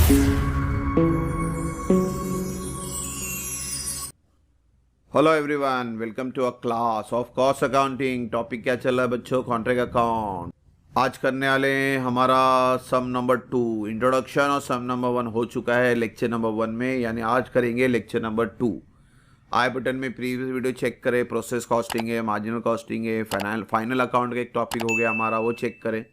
Hello everyone, welcome to a class of cost accounting. Topic क्या चल रहा है बच्चों? Contract account. आज करने वाले हैं हमारा सम नंबर 2 इंट्रोडक्शन, और सम नंबर 1 हो चुका है लेक्चर नंबर 1 में, यानी आज करेंगे लेक्चर नंबर 2। आई बटन में प्रीवियस वीडियो चेक करें। प्रोसेस कॉस्टिंग है, मार्जिनल कॉस्टिंग है, फाइनल अकाउंट का एक टॉपिक हो गया हमारा, वो चेक करें।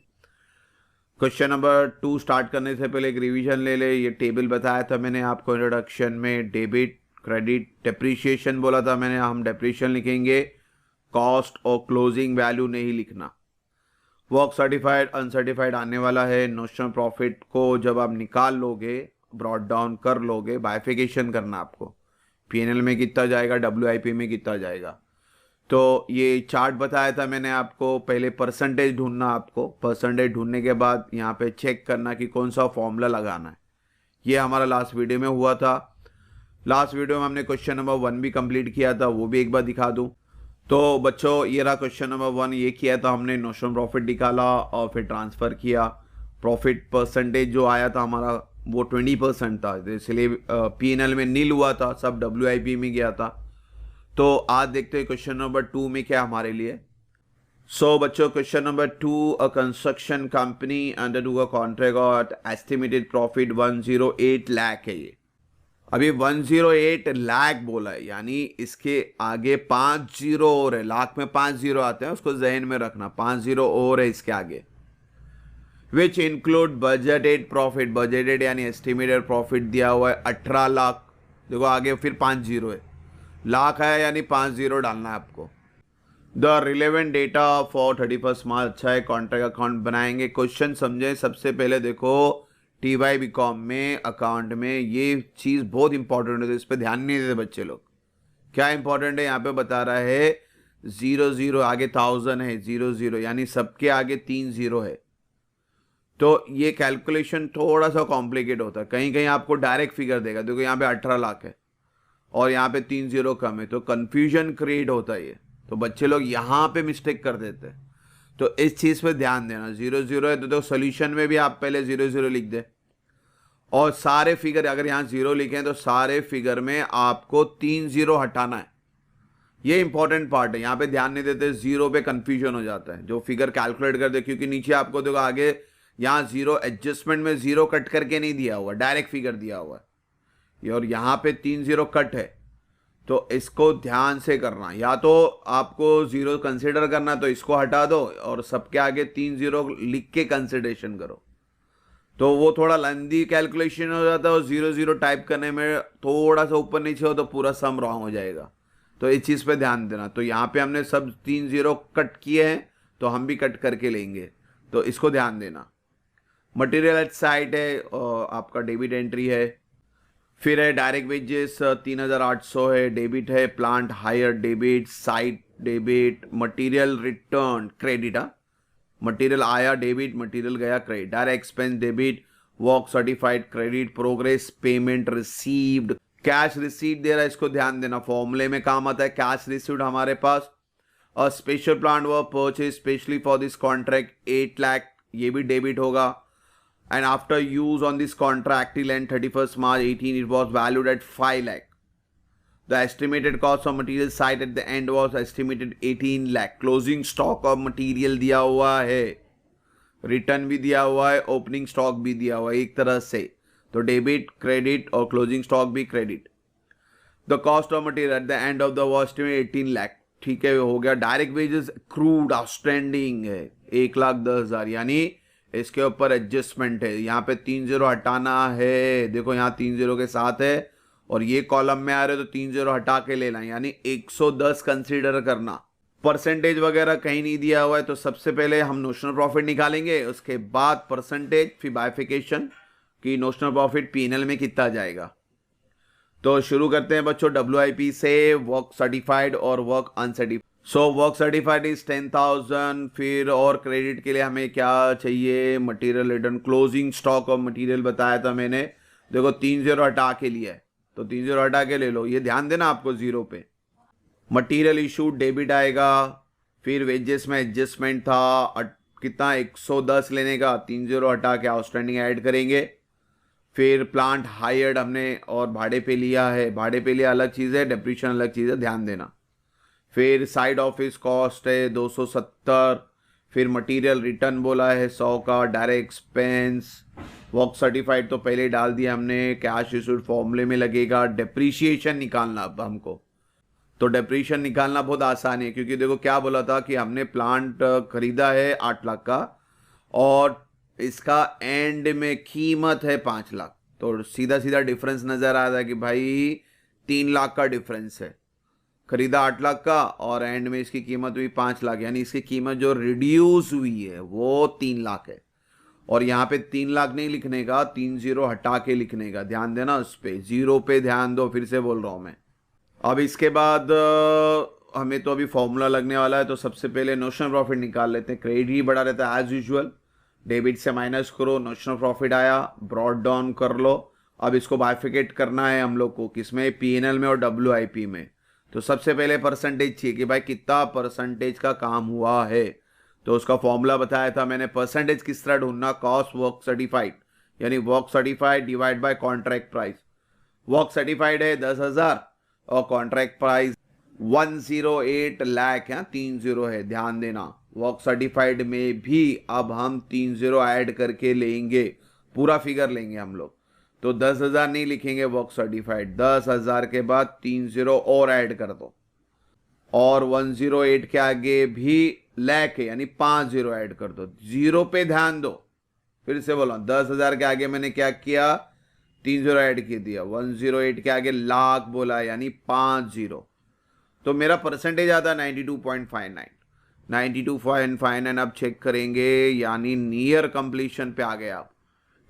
क्वेश्चन नंबर 2 स्टार्ट करने से पहले एक रिवीजन ले ले। ये टेबल बताया था मैंने आपको इंट्रोडक्शन में, डेबिट, क्रेडिट, डेप्रीशिएशन बोला था मैंने। हम डेप्रीशिएशन लिखेंगे, कॉस्ट और क्लोजिंग वैल्यू नहीं लिखना। वर्क सर्टिफाइड अनसर्टिफाइड आने वाला है। नोशनल प्रॉफिट को जब आप निकाल लोगे, ब्रॉट डाउन कर लोगे, बाइफिकेशन करना आपको, पीएनएल में कितना जाएगा, डब्ल्यूआईपी में कितना जाएगा। तो ये चार्ट बताया था मैंने आपको। पहले परसेंटेज ढूंढना, आपको परसेंटेज ढूंढने के बाद यहाँ पे चेक करना कि कौन सा फॉर्मूला लगाना है। ये हमारा लास्ट वीडियो में हुआ था। लास्ट वीडियो में हमने क्वेश्चन नंबर 1 भी कंप्लीट किया था, वो भी एक बार दिखा दूं। तो बच्चों ये रहा क्वेश्चन नंबर 1। ये किया था हमने, नोशनल प्रॉफिट निकाला और फिर ट्रांसफ़र किया। प्रॉफिट परसेंटेज जो आया था हमारा वो 20% था, इसलिए पीएनएल में नील हुआ था, सब डब्ल्यूआईपी में गया था। तो आज देखते हैं क्वेश्चन नंबर 2 में क्या हमारे लिए। सो बच्चों question number 2, a construction company undertook a contract और एस्टिमेटेड प्रॉफिट 108 लाख है। ये अभी 108 लाख बोला है, यानी इसके आगे 5 जीरो और है। लाख में 5 जीरो आते हैं, उसको जहन में रखना, 5 जीरो और है इसके आगे। Which include budgeted profit, budgeted यानी एस्टिमेटेड प्रॉफिट दिया हुआ है 18 लाख। देखो आगे फिर 5 जीरो है, लाख है यानी 5 जीरो डालना है आपको। द रिलेवेंट डेटा फॉर 31 मार्च। अच्छा है, कॉन्ट्रैक्ट अकाउंट बनाएंगे। क्वेश्चन समझे सबसे पहले। देखो TY BCom में अकाउंट में ये चीज़ बहुत इंपॉर्टेंट है, तो इस पर ध्यान नहीं देते बच्चे लोग। क्या इंपॉर्टेंट है यहाँ पे बता रहा है, 00 आगे 1000 है, 00 यानी सबके आगे 3 जीरो है। तो ये कैलकुलेशन थोड़ा सा कॉम्प्लिकेट होता है, कहीं कहीं आपको डायरेक्ट फिगर देगा। देखो यहाँ पे 18 लाख है और यहाँ पे 3 जीरो कम है, तो कन्फ्यूजन क्रिएट होता है ये। तो बच्चे लोग यहाँ पे मिस्टेक कर देते हैं, तो इस चीज़ पे ध्यान देना। 00 है तो सोल्यूशन में भी आप पहले 00 लिख दे, और सारे फिगर अगर यहाँ 0 लिखे हैं तो सारे फिगर में आपको 3 जीरो हटाना है। ये इंपॉर्टेंट पार्ट है, यहाँ पे ध्यान नहीं देते, 0 पे कंफ्यूजन हो जाता है जो फिगर कैलकुलेट कर दे। क्योंकि नीचे आपको देखो आगे यहाँ 0 एडजस्टमेंट में 0 कट करके नहीं दिया हुआ, डायरेक्ट फिगर दिया हुआ है, और यहाँ पे 3 जीरो कट है। तो इसको ध्यान से करना, या तो आपको 0 कंसिडर करना तो इसको हटा दो, और सबके आगे 3 जीरो लिख के कंसिडरेशन करो। तो वो थोड़ा लेंदी कैलकुलेशन हो जाता है, और 00 टाइप करने में थोड़ा सा ऊपर नीचे हो तो पूरा सम रॉन्ग हो जाएगा। तो इस चीज़ पे ध्यान देना। तो यहाँ पे हमने सब 3 जीरो कट किए हैं, तो हम भी कट करके लेंगे, तो इसको ध्यान देना। मटेरियल एट साइट है, आपका डेबिट एंट्री है। फिर है डायरेक्ट वेजेस 3800 है, डेबिट है। Plant hire debit, site debit, material return credit. Material आया डेबिट, मटेरियल गया credit. Direct expense debit, work certified credit, progress payment received. Cash receipt दे रहा है, इसको ध्यान देना, फॉर्मूले में काम आता है कैश रिसीव्ड हमारे पास। और special plant work purchase specially for this contract 8 lakh, ये भी डेबिट होगा। And after use on this contract till and 31 March 18 it was valued at 5 lakh. The estimated cost of material site at the end was estimated 18 lakh. Closing stock of material दिया हुआ है, return भी दिया हुआ है, opening stock भी दिया हुआ है एक तरह से। तो डेबिट क्रेडिट और क्लोजिंग स्टॉक भी credit. The cost of material at the end of the was estimate 18 lakh. ठीक है, हो गया। डायरेक्ट वेजेस क्रूड आउटस्टैंडिंग है 1,10,000, यानी इसके ऊपर एडजस्टमेंट है। यहाँ पे 3 जीरो हटाना है, देखो यहाँ 3 जीरो के साथ है, और ये कॉलम में आ रहे तो 3 जीरो हटा के लेना, यानी 110 कंसीडर करना। परसेंटेज वगैरह कहीं नहीं दिया हुआ है, तो सबसे पहले हम नोशनल प्रॉफिट निकालेंगे, उसके बाद परसेंटेज, फिर बाइफिकेशन कि नोशनल प्रॉफिट पीएनएल में कितना जाएगा। तो शुरू करते हैं बच्चों डब्ल्यूआईपी से, वर्क सर्टिफाइड और work uncertified. So work certified is 10,000। फिर और क्रेडिट के लिए हमें क्या चाहिए, material return, closing stock of material बताया था मैंने। देखो 3 जीरो हटा के लिया है, तो 3 जीरो हटा के ले लो, ये ध्यान देना आपको 0 पे। मटेरियल इशूड डेबिट आएगा। फिर वेजेस में एडजस्टमेंट था, कितना 110 लेने का, 3 जीरो हटा के आउटस्टैंडिंग ऐड करेंगे। फिर प्लांट हायर्ड हमने और भाड़े पे लिया है, भाड़े पे लिया अलग चीज़ है, डेप्रीशिएशन अलग चीज़ है, ध्यान देना। फिर साइड ऑफिस कॉस्ट है 270, फिर मटेरियल रिटर्न बोला है 100 का, डायरेक्ट एक्सपेंस, वर्क सर्टिफाइड तो पहले डाल दिया हमने, कैश इशूड फॉर्मूले में लगेगा, डेप्रीशिएशन निकालना अब हमको। तो डेप्रीशिएशन निकालना बहुत आसान है, क्योंकि देखो क्या बोला था कि हमने प्लांट खरीदा है 8 लाख का और इसका एंड में कीमत है 5 लाख, तो सीधा सीधा डिफरेंस नजर आ रहा है कि भाई 3 लाख का डिफरेंस है। खरीदा 8 लाख का और एंड में इसकी कीमत हुई 5 लाख, यानी इसकी कीमत जो रिड्यूस हुई है वो 3 लाख है। और यहाँ पे 3 लाख नहीं लिखने का, 3 जीरो हटा के लिखने का, ध्यान देना उस पे, जीरो पे ध्यान दो, फिर से बोल रहा हूँ मैं। अब इसके बाद हमें तो अभी फॉर्मूला लगने वाला है, तो सबसे पहले नोशनल प्रॉफिट निकाल लेते हैं। क्रेडिट ही बड़ा रहता है एज यूजुअल, डेबिट से माइनस करो, नोशनल प्रॉफिट आया, ब्रॉड डाउन कर लो। अब इसको बाइफिकेट करना है हम लोग को, किसमें, पीएनएल में और डब्ल्यूआईपी में। तो सबसे पहले परसेंटेज चाहिए कि भाई कितना परसेंटेज का काम हुआ है, तो उसका फॉर्मूला बताया था मैंने। परसेंटेज किस तरह ढूंढना, कॉस्ट वर्क सर्टिफाइड, यानी work certified divide by contract price. Work certified है 10,000 और कॉन्ट्रैक्ट प्राइस 108 लाख है, 30 है, ध्यान देना। वर्क सर्टिफाइड में भी अब हम 30 ऐड करके लेंगे, पूरा फिगर लेंगे हम लोग। तो 10,000 नहीं लिखेंगे वर्क सर्टिफाइड, 10,000 के बाद 30 और ऐड कर दो, और 108 के आगे भी लाख है, यानी 50 ऐड कर दो। जीरो पे ध्यान दो, फिर से बोलो, 10,000 के आगे मैंने क्या किया, 30 ऐड कर दिया, 108 के आगे लाख बोला, यानी 50। तो मेरा परसेंटेज आता है 92.59, 92.59। अब चेक करेंगे, यानी नियर कंप्लीशन पे आ गए आप।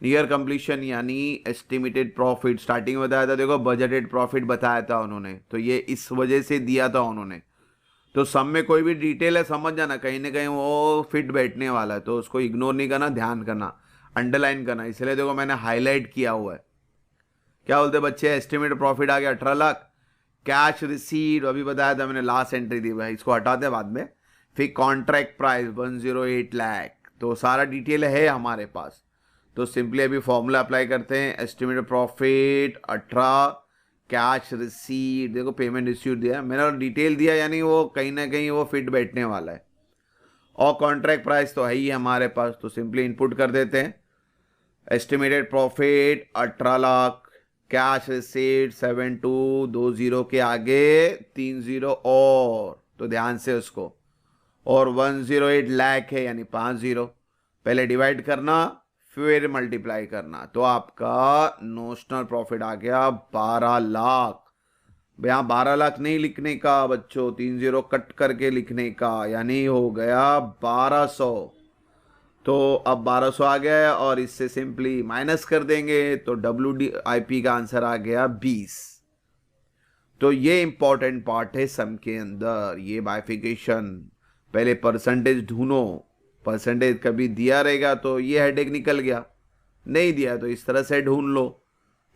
नियर कंप्लीशन यानी एस्टिमेटेड प्रॉफिट, स्टार्टिंग में बताया था, देखो बजटेड प्रॉफिट बताया था उन्होंने, तो ये इस वजह से दिया था उन्होंने। तो सम में कोई भी डिटेल है समझ जाना, कहीं ना कहीं वो फिट बैठने वाला है, तो उसको इग्नोर नहीं करना, ध्यान करना, अंडरलाइन करना। इसलिए देखो मैंने हाईलाइट किया हुआ है। क्या बोलते बच्चे, एस्टिमेटेड प्रॉफिट आ गया 18 लाख, कैश रिसीट अभी बताया था मैंने, लास्ट एंट्री दी भाई, इसको हटाते बाद में। फिर कॉन्ट्रैक्ट प्राइस 108 लाख, तो सारा डिटेल है हमारे पास। तो सिंपली अभी फॉर्मूला अप्लाई करते हैं, एस्टिमेटेड प्रॉफिट 18, कैश रिसीट, देखो पेमेंट रिसीट दिया मैंने और डिटेल दिया, यानी वो कहीं ना कहीं वो फिट बैठने वाला है। और कॉन्ट्रैक्ट प्राइस तो है ही हमारे पास, तो सिंपली इनपुट कर देते हैं, estimated profit 18 lakh, cash receipt 7220 के आगे 30 और, तो ध्यान से उसको, और 108 लाख है, यानी 50। पहले डिवाइड करना फिर मल्टीप्लाई करना, तो आपका नोशनल प्रॉफिट आ गया 12 लाख। यहाँ 12 लाख नहीं लिखने का बच्चों, 30 कट करके लिखने का, यानी हो गया 1200। तो अब 1200 आ गया है और इससे सिंपली माइनस कर देंगे, तो WDIP का आंसर आ गया 20। तो ये इंपॉर्टेंट पार्ट है सम के अंदर, ये बाइफिकेशन। पहले परसेंटेज ढूंढो, परसेंटेज कभी दिया रहेगा तो ये हेडेक निकल गया, नहीं दिया तो इस तरह से ढूंढ लो।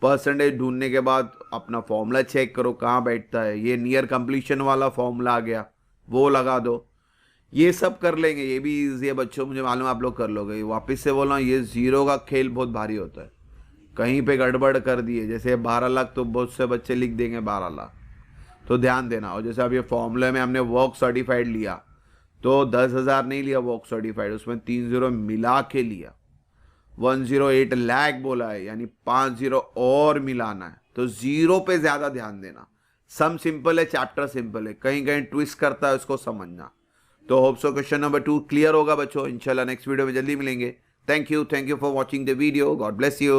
परसेंटेज ढूंढने के बाद अपना फॉर्मूला चेक करो कहाँ बैठता है, ये नियर कंप्लीशन वाला फॉर्मूला आ गया, वो लगा दो। ये सब कर लेंगे, ये भी ईजी है बच्चों, मुझे मालूम है आप लोग कर लोगे। वापस से बोल रहा हूँ, ये जीरो का खेल बहुत भारी होता है, कहीं पे गड़बड़ कर दिए, जैसे 12 लाख तो बहुत से बच्चे लिख देंगे 12 लाख, तो ध्यान देना। और जैसे अब ये फॉर्मूले में हमने वर्क सर्टिफाइड लिया, तो 10,000 नहीं लिया वर्क सर्टिफाइड, उसमें 30 मिला के लिया, 108 लाख बोला है, यानी 50 और मिलाना है, तो जीरो पे ज्यादा ध्यान देना। सम सिंपल है, चैप्टर सिंपल है, कहीं कहीं ट्विस्ट करता है, उसको समझना। तो hope so question number 2 clear होगा बच्चों। इंशाल्लाह नेक्स्ट वीडियो में जल्दी मिलेंगे। Thank you for watching the video, God bless you.